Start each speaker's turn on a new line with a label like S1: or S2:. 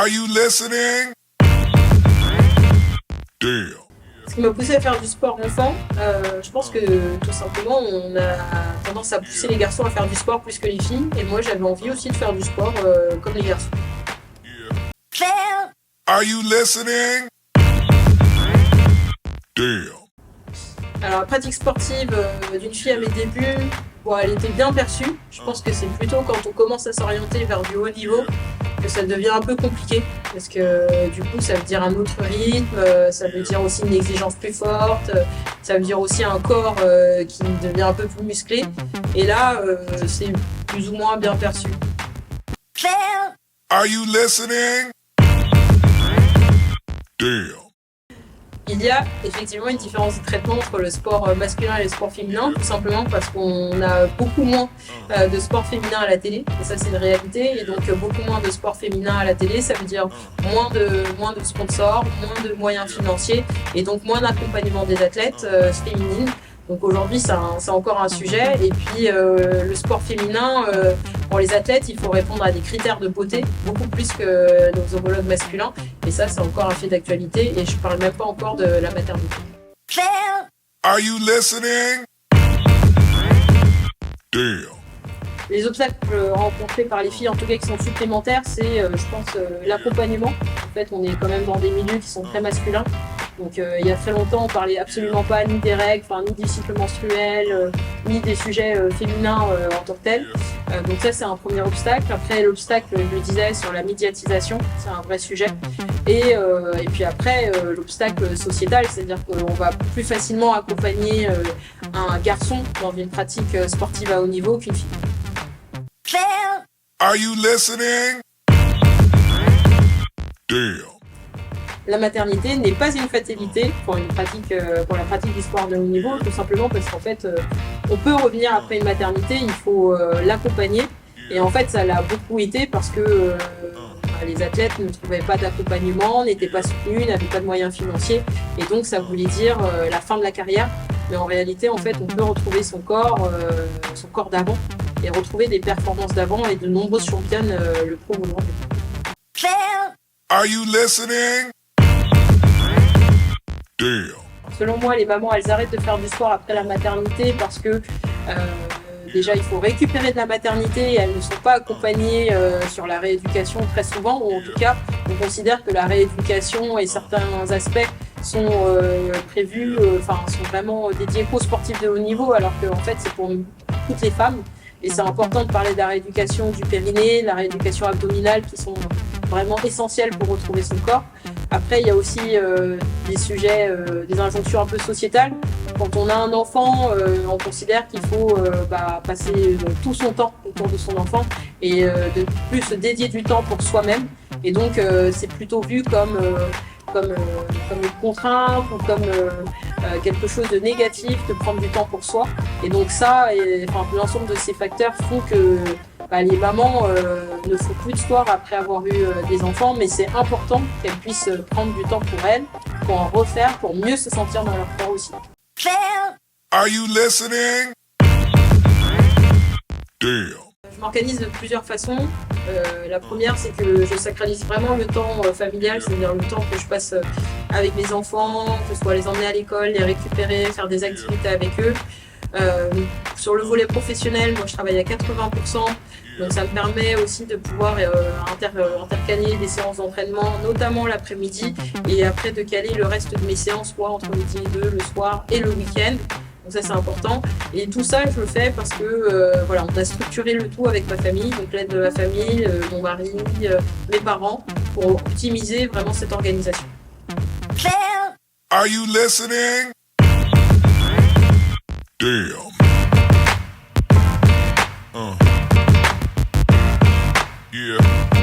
S1: Are you listening? Damn.
S2: Ce qui m'a poussé à faire du sport enfant, je pense que tout simplement on a tendance à pousser les garçons à faire du sport plus que les filles, et moi j'avais envie aussi de faire du sport comme les garçons.
S1: Are you listening? Damn.
S2: Alors la pratique sportive d'une fille à mes débuts, bon, elle était bien perçue. Je pense que c'est plutôt quand on commence à s'orienter vers du haut niveau que ça devient un peu compliqué, parce que du coup ça veut dire un autre rythme, ça veut dire aussi une exigence plus forte, ça veut dire aussi un corps qui devient un peu plus musclé, et là c'est plus ou moins bien perçu.
S1: Are you listening? Damn.
S2: Il y a effectivement une différence de traitement entre le sport masculin et le sport féminin, tout simplement parce qu'on a beaucoup moins de sport féminin à la télé, et ça c'est une réalité, et donc beaucoup moins de sport féminin à la télé, ça veut dire moins de sponsors, moins de moyens financiers, et donc moins d'accompagnement des athlètes féminines. Donc aujourd'hui c'est encore un sujet, et puis le sport féminin, pour les athlètes il faut répondre à des critères de beauté beaucoup plus que nos homologues masculins, et ça c'est encore un fait d'actualité, et je parle même pas encore de la maternité.
S1: Are you listening? Damn.
S2: Les obstacles rencontrés par les filles, en tout cas qui sont supplémentaires, c'est je pense l'accompagnement. En fait on est quand même dans des milieux qui sont très masculins. Donc il y a très longtemps, on parlait absolument pas ni des règles, ni des cycles menstruels, ni des sujets féminins en tant que tels. Donc ça c'est un premier obstacle. Après l'obstacle, je le disais, sur la médiatisation, c'est un vrai sujet. Et puis après l'obstacle sociétal, c'est-à-dire qu'on va plus facilement accompagner un garçon dans une pratique sportive à haut niveau qu'une fille.
S1: Are you listening? Damn.
S2: La maternité n'est pas une fatalité pour la pratique du sport de haut niveau, tout simplement parce qu'en fait, on peut revenir après une maternité, il faut l'accompagner. Et en fait, ça l'a beaucoup été parce que les athlètes ne trouvaient pas d'accompagnement, n'étaient pas soutenus, n'avaient pas de moyens financiers. Et donc, ça voulait dire la fin de la carrière. Mais en réalité, en fait, on peut retrouver son corps d'avant, et retrouver des performances d'avant, et de nombreuses championnes le prouvent aujourd'hui.
S1: Are you listening? Damn.
S2: Selon moi, les mamans, elles arrêtent de faire du sport après la maternité parce que déjà, il faut récupérer de la maternité, et elles ne sont pas accompagnées sur la rééducation très souvent, ou en tout cas, on considère que la rééducation et certains aspects sont prévus, sont vraiment dédiés qu'aux sportifs de haut niveau, alors qu'en fait, c'est pour toutes les femmes. Et c'est important de parler de la rééducation du périnée, de la rééducation abdominale, qui sont vraiment essentielles pour retrouver son corps. Après, il y a aussi des sujets, des injonctions un peu sociétales. Quand on a un enfant, on considère qu'il faut passer tout son temps autour de son enfant, et de plus se dédier du temps pour soi-même. Et donc, c'est plutôt vu comme une contrainte, ou comme quelque chose de négatif de prendre du temps pour soi. Et donc ça, l'ensemble de ces facteurs font que les mamans ne font plus de sport après avoir eu des enfants, mais c'est important qu'elles puissent prendre du temps pour elles, pour en refaire, pour mieux se sentir dans leur corps aussi.
S1: Are you listening? Damn.
S2: Je m'organise de plusieurs façons. La première, c'est que je sacralise vraiment le temps familial, c'est-à-dire le temps que je passe avec mes enfants, que ce soit les emmener à l'école, les récupérer, faire des activités avec eux. Sur le volet professionnel, moi je travaille à 80%, donc ça me permet aussi de pouvoir intercaler des séances d'entraînement, notamment l'après-midi, et après de caler le reste de mes séances, soit entre midi et 2, le soir et le week-end. Donc ça c'est important, et tout ça je le fais parce que on a structuré le tout avec ma famille, donc l'aide de ma famille, mon mari, mes parents, pour optimiser vraiment cette organisation.
S1: Are you listening? Damn. Yeah.